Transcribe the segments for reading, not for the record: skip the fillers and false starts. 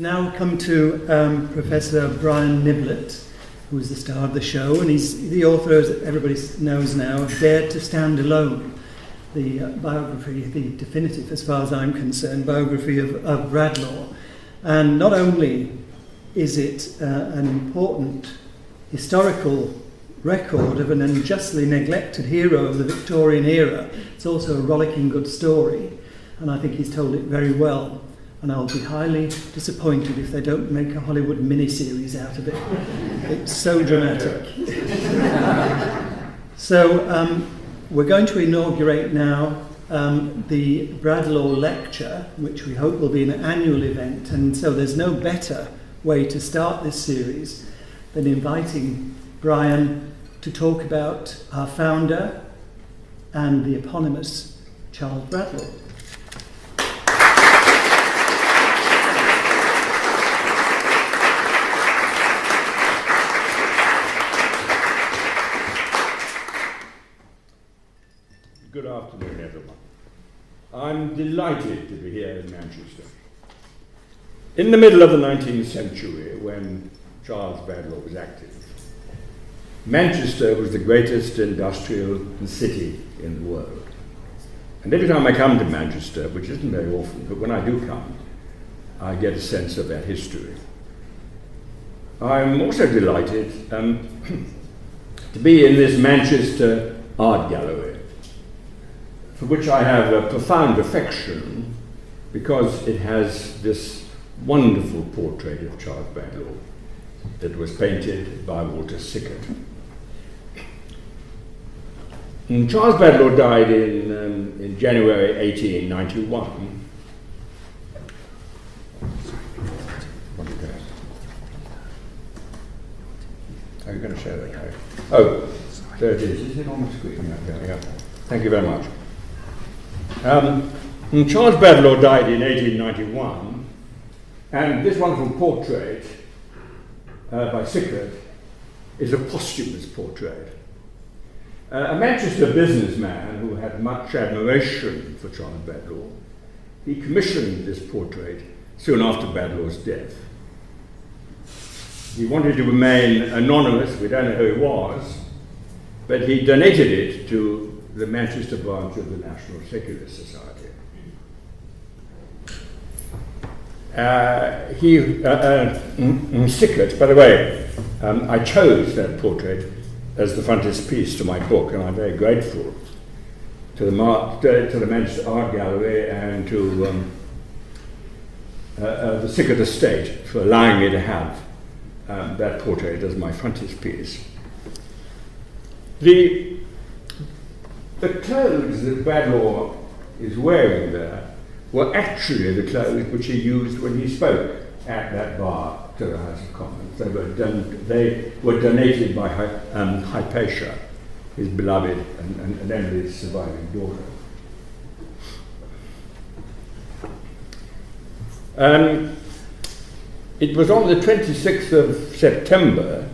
Now we come to Professor Bryan Niblett, who is the star of the show, and he's the author, as everybody knows now, of Dare to Stand Alone, the biography, the definitive, as far as I'm concerned, biography of Bradlaugh. And not only is it an important historical record of an unjustly neglected hero of the Victorian era, it's also a rollicking good story, and I think he's told it very well. And I'll be highly disappointed if they don't make a Hollywood miniseries out of it. It's so dramatic. So we're going to inaugurate now the Bradlaugh Lecture, which we hope will be an annual event. And so there's no better way to start this series than inviting Bryan to talk about our founder and the eponymous Charles Bradlaugh. Good afternoon, everyone. I'm delighted to be here in Manchester. In the middle of the 19th century, when Charles Bradlaugh was active, Manchester was the greatest industrial city in the world. And every time I come to Manchester, which isn't very often, but when I do come, I get a sense of that history. I'm also delighted to be in this Manchester art gallery, for which I have a profound affection because it has this wonderful portrait of Charles Bradlaugh that was painted by Walter Sickert. And Charles Bradlaugh died in January 1891. Are you going to share that now? Oh, there it is. Is it on the screen? Yeah. Thank you very much. Charles Bradlaugh died in 1891, and this wonderful portrait by Sickert is a posthumous portrait. A Manchester businessman who had much admiration for Charles Bradlaugh, he commissioned this portrait soon after Bradlaugh's death. He wanted to remain anonymous, we don't know who he was, but he donated it to the Manchester branch of the National Secular Society. Sickert, by the way, I chose that portrait as the frontispiece to my book, and I'm very grateful to the Manchester Art Gallery and to the Sickert estate for allowing me to have that portrait as my frontispiece. The clothes that Bradlaugh is wearing there were actually the clothes which he used when he spoke at that bar to the House of Commons. They were donated by Hypatia, his beloved and Emily's surviving daughter. It was on the 26th of September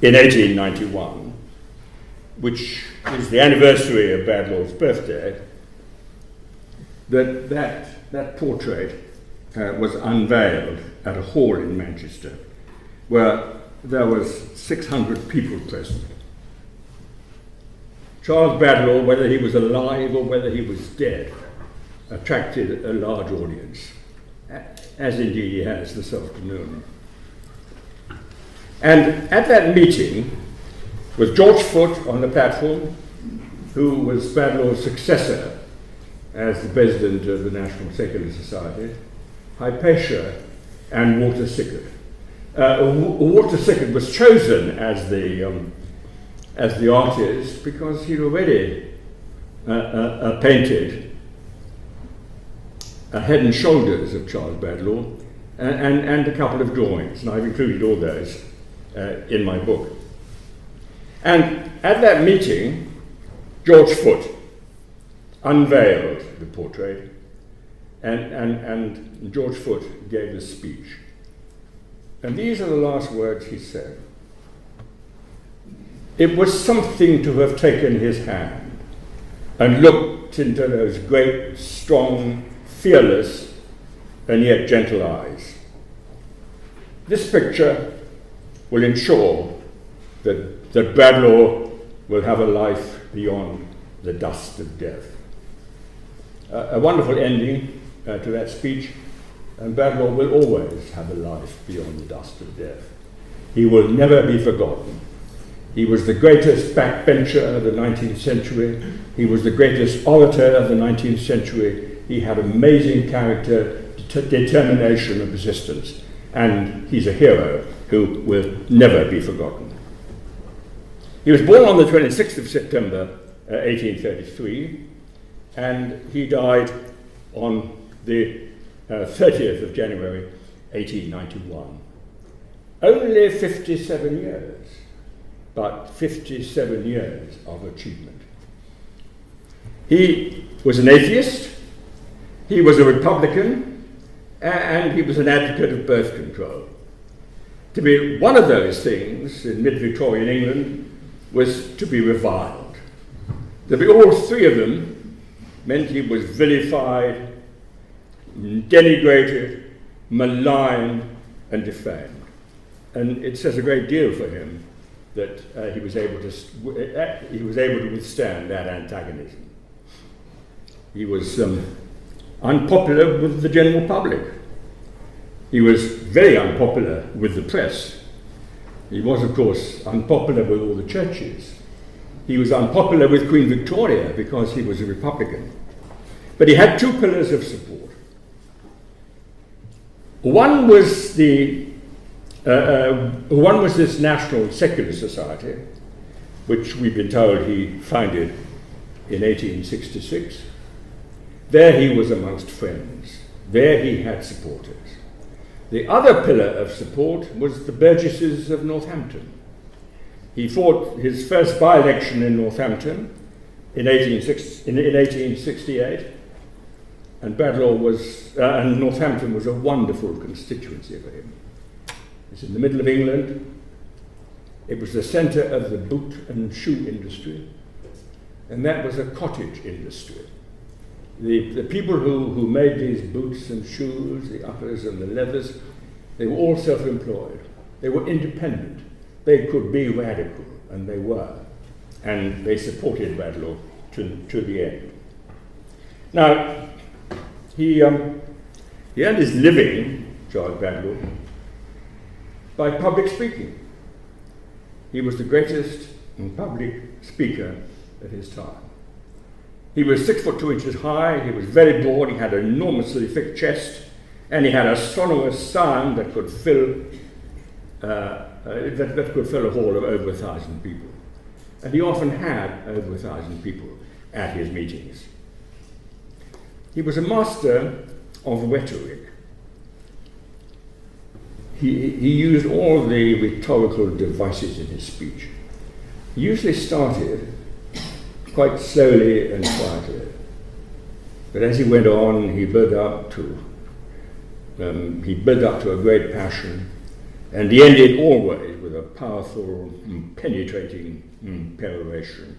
in 1891, which is the anniversary of Bradlaugh's birthday, that portrait was unveiled at a hall in Manchester, where there was 600 people present. Charles Bradlaugh, whether he was alive or whether he was dead, attracted a large audience, as indeed he has this afternoon. And at that meeting was George Foote on the platform, who was Bradlaugh's successor as the president of the National Secular Society, Hypatia, and Walter Sickert. Walter Sickert was chosen as the artist because he'd already painted a head and shoulders of Charles Bradlaugh and a couple of drawings, and I've included all those in my book. And at that meeting, George Foote unveiled the portrait, and George Foote gave a speech. And these are the last words he said. It was something to have taken his hand and looked into those great, strong, fearless, and yet gentle eyes, This picture will ensure that Bradlaugh will have a life beyond the dust of death. A wonderful ending to that speech, and Bradlaugh will always have a life beyond the dust of death. He will never be forgotten. He was the greatest backbencher of the 19th century. He was the greatest orator of the 19th century. He had amazing character, determination and persistence, and he's a hero who will never be forgotten. He was born on the 26th of September 1833, and he died on the 30th of January 1891. Only 57 years, but 57 years of achievement. He was an atheist, he was a Republican, and he was an advocate of birth control. To be one of those things in mid-Victorian England was to be reviled. To be all three of them meant he was vilified, denigrated, maligned, and defamed. And it says a great deal for him that he was able to withstand that antagonism. He was unpopular with the general public. He was very unpopular with the press. He was, of course, unpopular with all the churches. He was unpopular with Queen Victoria because he was a Republican. But he had two pillars of support. One was this National Secular Society, which we've been told he founded in 1866. There he was amongst friends. There he had supporters. The other pillar of support was the burgesses of Northampton. He fought his first by-election in Northampton in 1868, and Northampton was a wonderful constituency for him. It's in the middle of England. It was the centre of the boot and shoe industry, and that was a cottage industry. The people who made these boots and shoes, the uppers and the leathers, they were all self-employed. They were independent. They could be radical, and they were. And they supported Bradlaugh to the end. Now, he earned his living, Charles Bradlaugh, by public speaking. He was the greatest public speaker of his time. He was 6 foot 2 inches high, he was very broad, he had an enormously thick chest, and he had a sonorous sound that could fill a hall of over 1,000 people. And he often had over 1,000 people at his meetings. He was a master of rhetoric. He used all the rhetorical devices in his speech. He usually started quite slowly and quietly, but as he went on, he built up to a great passion, and he ended always with a powerful, penetrating peroration,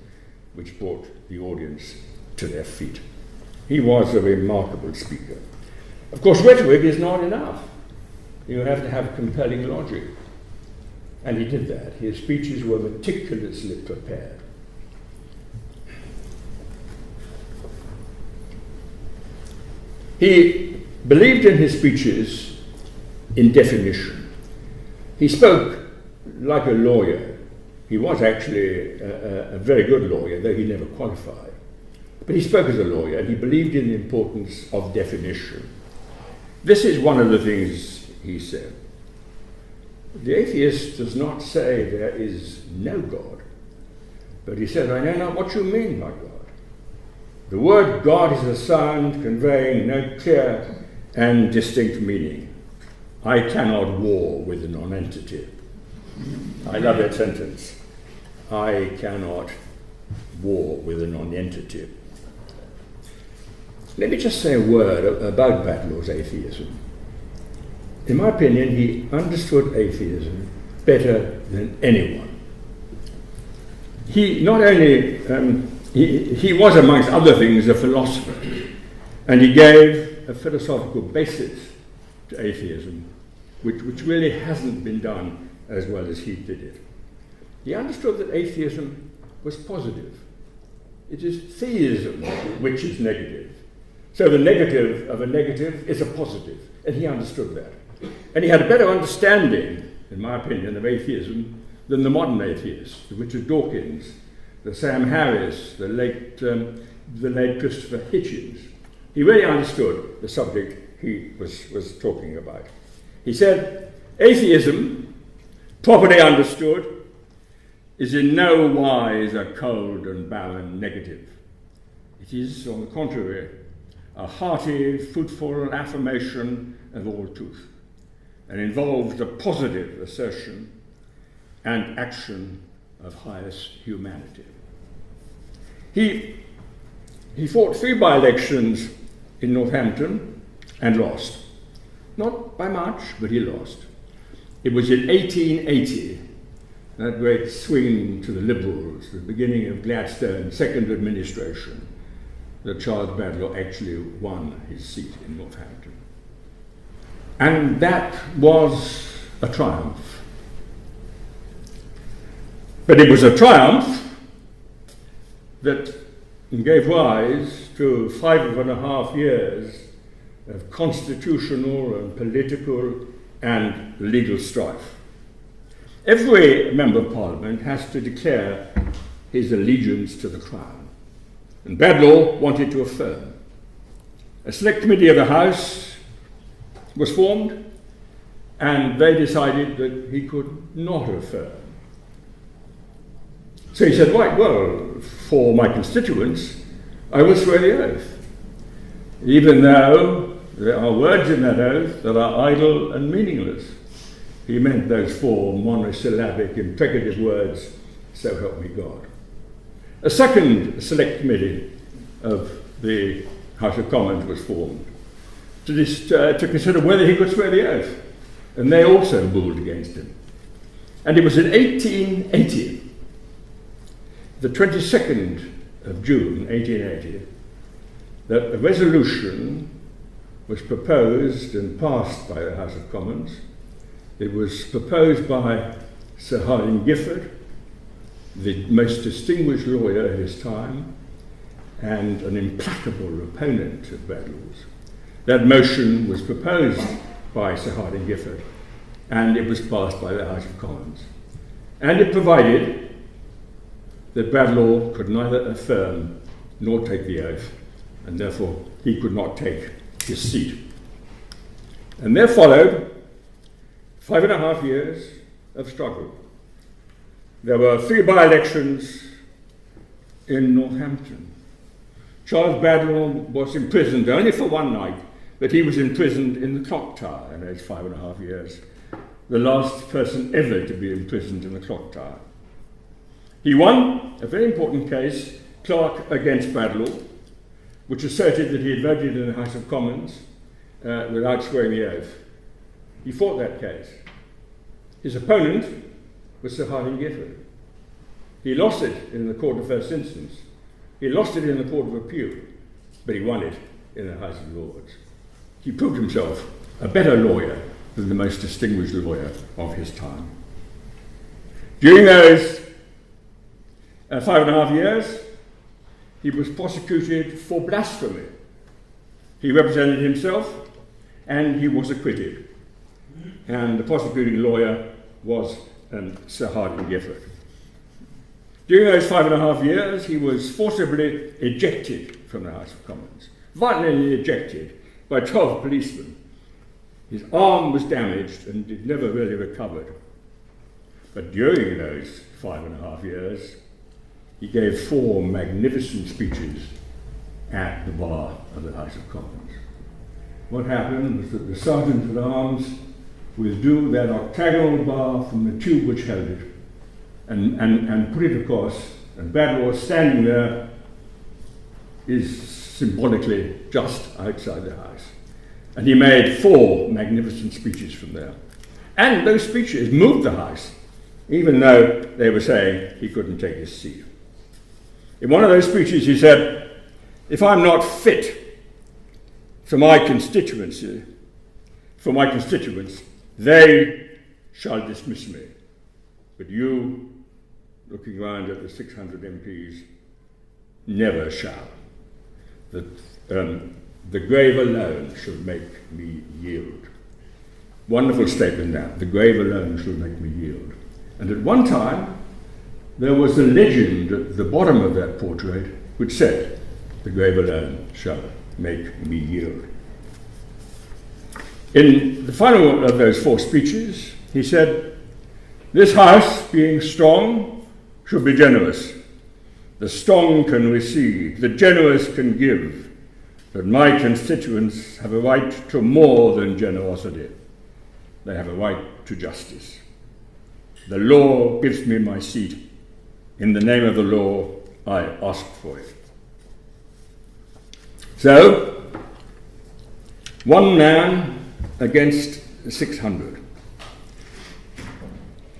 which brought the audience to their feet. He was a remarkable speaker. Of course, rhetoric is not enough. You have to have compelling logic, and he did that. His speeches were meticulously prepared. He believed in his speeches in definition. He spoke like a lawyer. He was actually a very good lawyer, though he never qualified. But he spoke as a lawyer, and he believed in the importance of definition. This is one of the things he said. The atheist does not say there is no God, but he said, I know not what you mean by God. The word God is a sound conveying no clear and distinct meaning. I cannot war with a non-entity. I love that sentence. I cannot war with a non-entity. Let me just say a word about Bradlaugh's atheism. In my opinion, he understood atheism better than anyone. He not only he was, amongst other things, a philosopher, and he gave a philosophical basis to atheism, which really hasn't been done as well as he did it. He understood that atheism was positive. It is theism which is negative. So the negative of a negative is a positive, and he understood that. And he had a better understanding, in my opinion, of atheism than the modern atheists, the Richard Dawkins, the Sam Harris, the late Christopher Hitchens. He really understood the subject he was talking about. He said, atheism, properly understood, is in no wise a cold and barren negative. It is, on the contrary, a hearty, fruitful affirmation of all truth, and involves the positive assertion and action of highest humanity. He fought 3 by-elections in Northampton and lost. Not by much, but he lost. It was in 1880, that great swing to the Liberals, the beginning of Gladstone's second administration, that Charles Bradlaugh actually won his seat in Northampton. And that was a triumph. But it was a triumph that gave rise to 5.5 years of constitutional and political and legal strife. Every member of Parliament has to declare his allegiance to the Crown, and Bradlaugh wanted to affirm. A select committee of the House was formed, and they decided that he could not affirm. So he said, right, well, for my constituents, I will swear the oath, even though there are words in that oath that are idle and meaningless. He meant those 4 monosyllabic imprecative words, so help me God. A second select committee of the House of Commons was formed to consider whether he could swear the oath, and they also ruled against him. And it was in 1880, the 22nd of June, 1880, that a resolution was proposed and passed by the House of Commons. It was proposed by Sir Hardinge Giffard, the most distinguished lawyer of his time and an implacable opponent of Bradlaugh's. That motion was proposed by Sir Hardinge Giffard, and it was passed by the House of Commons. And it provided that Bradlaugh could neither affirm nor take the oath, and therefore he could not take his seat. And there followed 5.5 years of struggle. There were 3 by-elections in Northampton. Charles Bradlaugh was imprisoned only for 1 night, but he was imprisoned in the Clock Tower in those 5.5 years, the last person ever to be imprisoned in the Clock Tower. He won a very important case, Clark against Bradlaugh, which asserted that he had voted in the House of Commons without swearing the oath. He fought that case. His opponent was Sir Hardinge Giffard. He lost it in the Court of First Instance. He lost it in the Court of Appeal, but he won it in the House of Lords. He proved himself a better lawyer than the most distinguished lawyer of his time. During those 5.5 years, he was prosecuted for blasphemy. He represented himself, and he was acquitted. And the prosecuting lawyer was Sir Hardinge Giffard. During those 5.5 years, he was forcibly ejected from the House of Commons, violently ejected by 12 policemen. His arm was damaged and it never really recovered. But during those 5.5 years, he gave 4 magnificent speeches at the bar of the House of Commons. What happened was that the Sergeant at Arms withdrew that octagonal bar from the tube which held it and put it across, and Bradlaugh, standing there, is symbolically just outside the House. And he made 4 magnificent speeches from there. And those speeches moved the House, even though they were saying he couldn't take his seat. In one of those speeches he said, "If I'm not fit for my constituents, They shall dismiss me, but you, looking round at the 600 MPs, never shall. The grave alone shall make me yield. Wonderful statement now. The grave alone shall make me yield. And at one time, there was a legend at the bottom of that portrait which said, the grave alone shall make me yield. In the final of those 4 speeches, he said, this house, being strong, should be generous. The strong can receive, the generous can give, but my constituents have a right to more than generosity. They have a right to justice. The law gives me my seat. In the name of the law, I ask for it. So, one man against 600.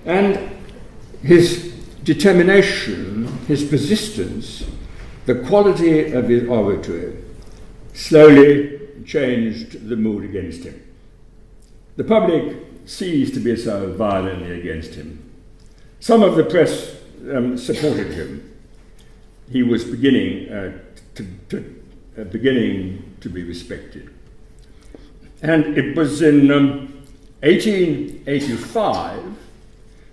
And his determination, his persistence, the quality of his oratory slowly changed the mood against him. The public ceased to be so violently against him. Some of the press supported him. He was beginning to be respected. And it was in 1885,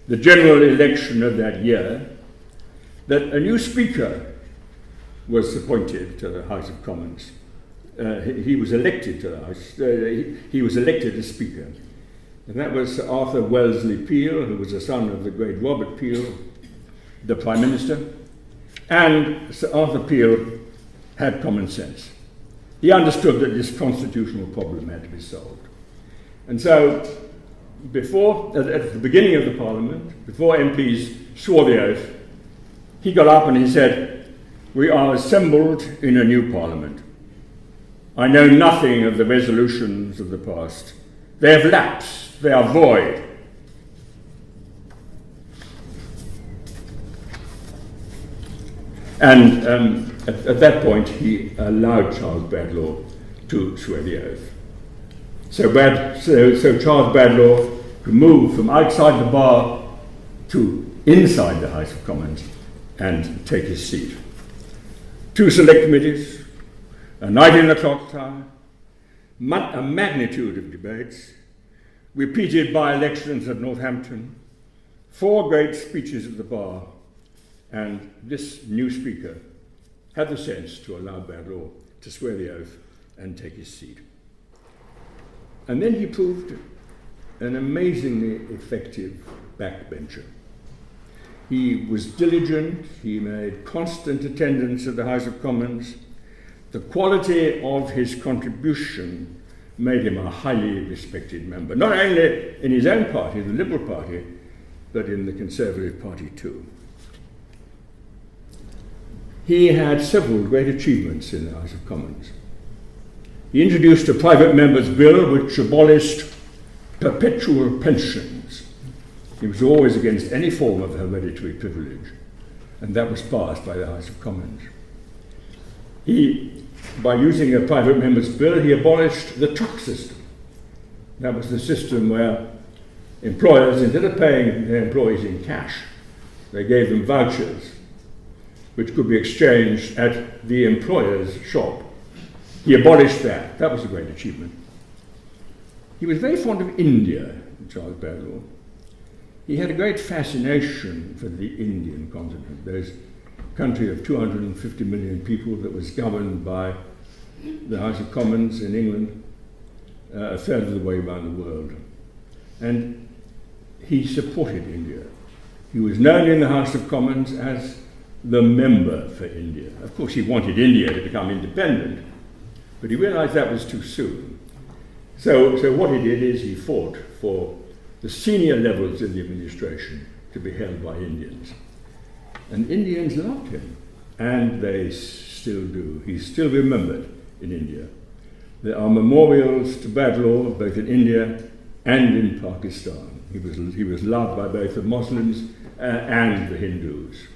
the general election of that year, that a new speaker was appointed to the House of Commons. He was elected to the House. He was elected as Speaker. And that was Sir Arthur Wellesley Peel, who was the son of the great Robert Peel, the Prime Minister. And Sir Arthur Peel had common sense. He understood that this constitutional problem had to be solved. And so, at the beginning of the Parliament, before MPs swore the oath, he got up and he said, we are assembled in a new Parliament. I know nothing of the resolutions of the past. They have lapsed, they are void. And at that point, he allowed Charles Bradlaugh to swear the oath. So Charles Bradlaugh moved from outside the bar to inside the House of Commons and take his seat. 2 select committees, a night in the clock tower, a magnitude of debates, repeated by-elections at Northampton, 4 great speeches at the bar, and this new speaker had the sense to allow Bradlaugh to swear the oath and take his seat. And then he proved an amazingly effective backbencher. He was diligent, he made constant attendance at the House of Commons. The quality of his contribution made him a highly respected member, not only in his own party, the Liberal Party, but in the Conservative Party too. He had several great achievements in the House of Commons. He introduced a private member's bill which abolished perpetual pensions. He was always against any form of hereditary privilege, and that was passed by the House of Commons. By using a private member's bill, he abolished the truck system. That was the system where employers, instead of paying their employees in cash, they gave them vouchers which could be exchanged at the employer's shop. He abolished that. That was a great achievement. He was very fond of India, Charles Bradlaugh. He had a great fascination for the Indian continent, this country of 250 million people that was governed by the House of Commons in England, a third of the way around the world. And he supported India. He was known in the House of Commons as the member for India. Of course, he wanted India to become independent, but he realized that was too soon. So what he did is he fought for the senior levels in the administration to be held by Indians. And Indians loved him, and they still do. He's still remembered in India. There are memorials to Bradlaugh both in India and in Pakistan. He was loved by both the Muslims and the Hindus.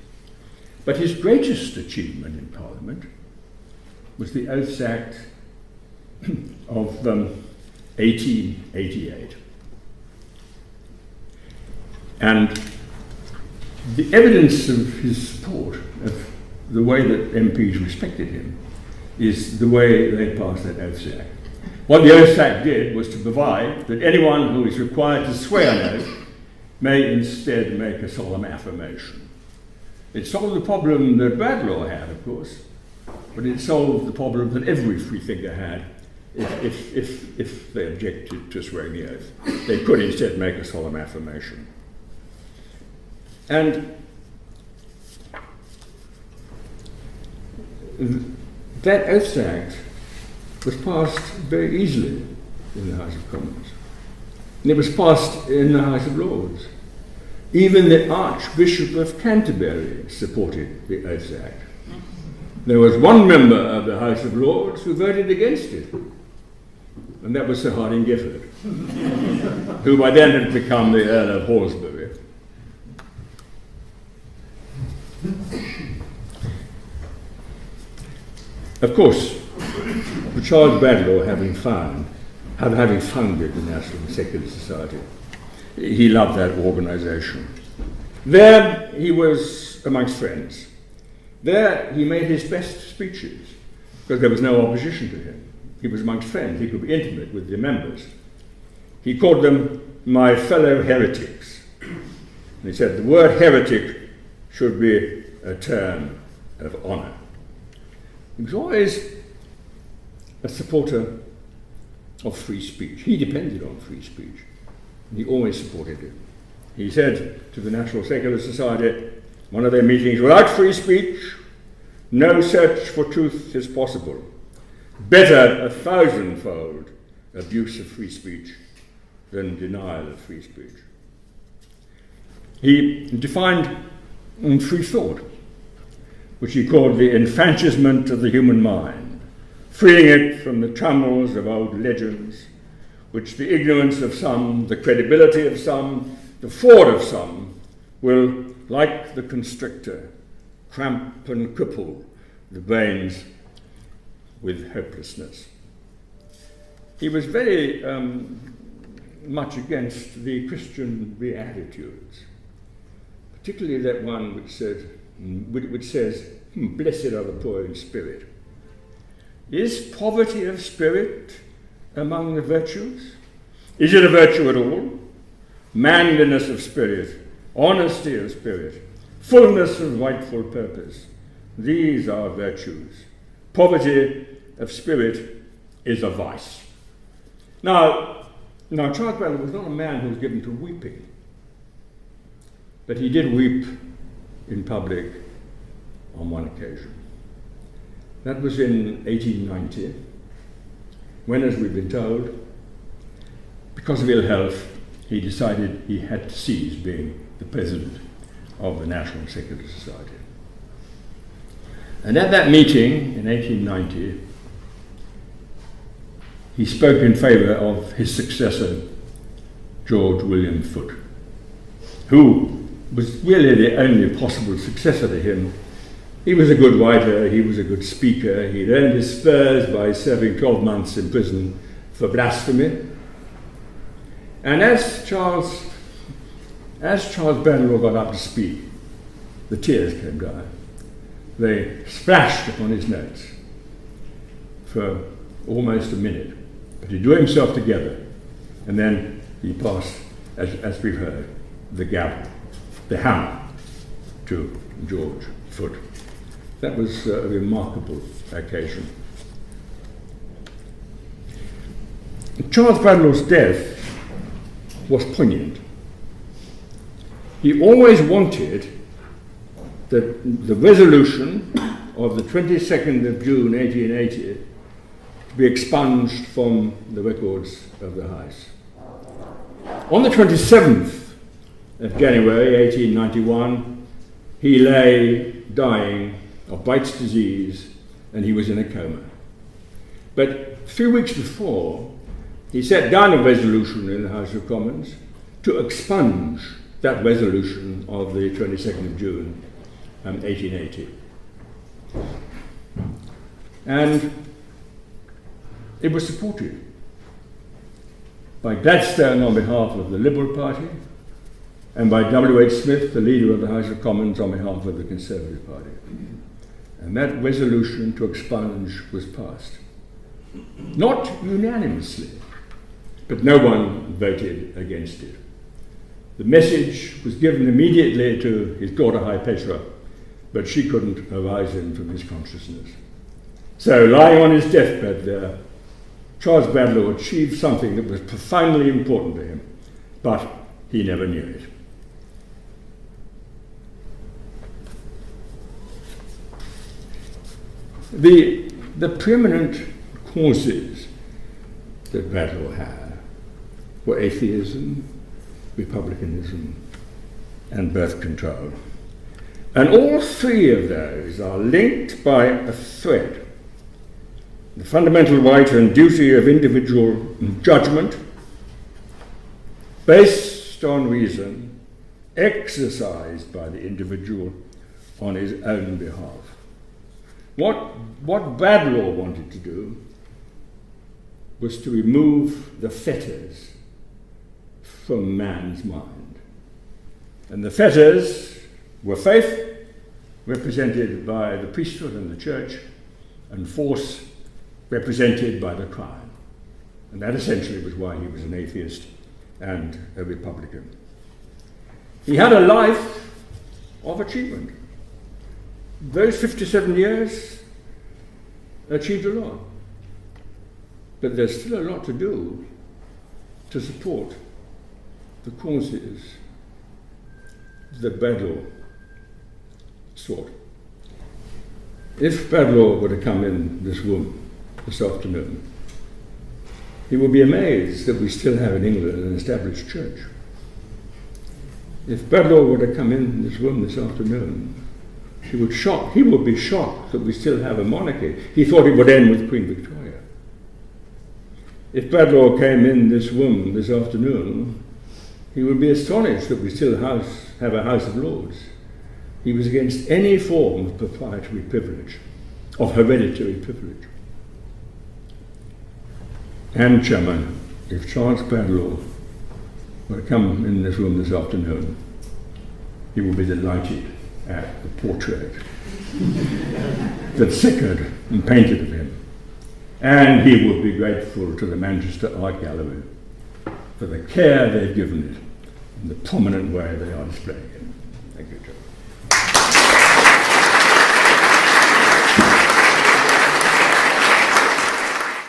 But his greatest achievement in Parliament was the Oaths Act of 1888. And the evidence of his support, of the way that MPs respected him, is the way they passed that Oaths Act. What the Oaths Act did was to provide that anyone who is required to swear an oath may instead make a solemn affirmation. It solved the problem that Bradlaugh had, of course, but it solved the problem that every freethinker had if they objected to swearing the oath. They could instead make a solemn affirmation. And that Oaths Act was passed very easily in the House of Commons. And it was passed in the House of Lords. Even the Archbishop of Canterbury supported the Oaths Act. There was one member of the House of Lords who voted against it, and that was Sir Hardinge Giffard, who by then had become the Earl of Halsbury. Of course, for Charles Bradlaugh having founded the National Secular Society, he loved that organisation. There he was amongst friends. There he made his best speeches, because there was no opposition to him. He was amongst friends, he could be intimate with the members. He called them my fellow heretics. And he said the word heretic should be a term of honour. He was always a supporter of free speech. He depended on free speech. He always supported it. He said to the National Secular Society, one of their meetings, without free speech, no search for truth is possible. Better 1,000-fold abuse of free speech than denial of free speech. He defined free thought, which he called the enfranchisement of the human mind, freeing it from the trammels of old legends, which the ignorance of some, the credibility of some, the fraud of some will, like the constrictor, cramp and cripple the brains with hopelessness. He was very much against the Christian Beatitudes, particularly that one which says, blessed are the poor in spirit. Is poverty of spirit among the virtues? Is it a virtue at all? Manliness of spirit, honesty of spirit, fullness of rightful purpose, these are virtues. Poverty of spirit is a vice. Now Charles Bradlaugh was not a man who was given to weeping, but he did weep in public on one occasion. That was in 1890, when, as we've been told, because of ill health, he decided he had to cease being the president of the National Secular Society. And at that meeting in 1890, he spoke in favour of his successor, George William Foote, who was really the only possible successor to him. He was a good writer, he was a good speaker, he'd earned his spurs by serving 12 months in prison for blasphemy. And as Charles Bradlaugh got up to speak, the tears came down. They splashed upon his notes for almost a minute. But he drew himself together, and then he passed, as we've heard, the gavel, the hammer, to George Foote. That was a remarkable occasion. Charles Bradlaugh's death was poignant. He always wanted that the resolution of the 22nd of June 1880 to be expunged from the records of the House. On the 27th of January 1891, he lay dying of Bright's disease, and he was in a coma. But 3 weeks before, he set down a resolution in the House of Commons to expunge that resolution of the 22nd of June 1880. And it was supported by Gladstone on behalf of the Liberal Party, and by W.H. Smith, the leader of the House of Commons on behalf of the Conservative Party. And that resolution to expunge was passed. Not unanimously, but no one voted against it. The message was given immediately to his daughter Hypatia, but she couldn't arouse him from his consciousness. So, lying on his deathbed there, Charles Bradlaugh achieved something that was profoundly important to him, but he never knew it. The preeminent causes that Bradlaugh had were atheism, republicanism, and birth control. And all three of those are linked by a thread: the fundamental right and duty of individual judgment, based on reason, exercised by the individual on his own behalf. What Bradlaugh wanted to do was to remove the fetters from man's mind. And the fetters were faith, represented by the priesthood and the church, and force, represented by the crown. And that essentially was why he was an atheist and a Republican. He had a life of achievement. Those 57 years achieved a lot. But there's still a lot to do to support the causes that Bradlaugh sought. If Bradlaugh were to come in this room this afternoon, he would be amazed that we still have in England an established church. If Bradlaugh were to come in this room this afternoon, he would be shocked that we still have a monarchy. He thought it would end with Queen Victoria. If Bradlaugh came in this room this afternoon, he would be astonished that we still have a House of Lords. He was against any form of proprietary privilege, of hereditary privilege. And, Chairman, if Charles Bradlaugh were to come in this room this afternoon, he would be delighted at the portrait that Sickert painted of him. And he would be grateful to the Manchester Art Gallery for the care they've given it and the prominent way they are displaying it. Thank you, Chairman.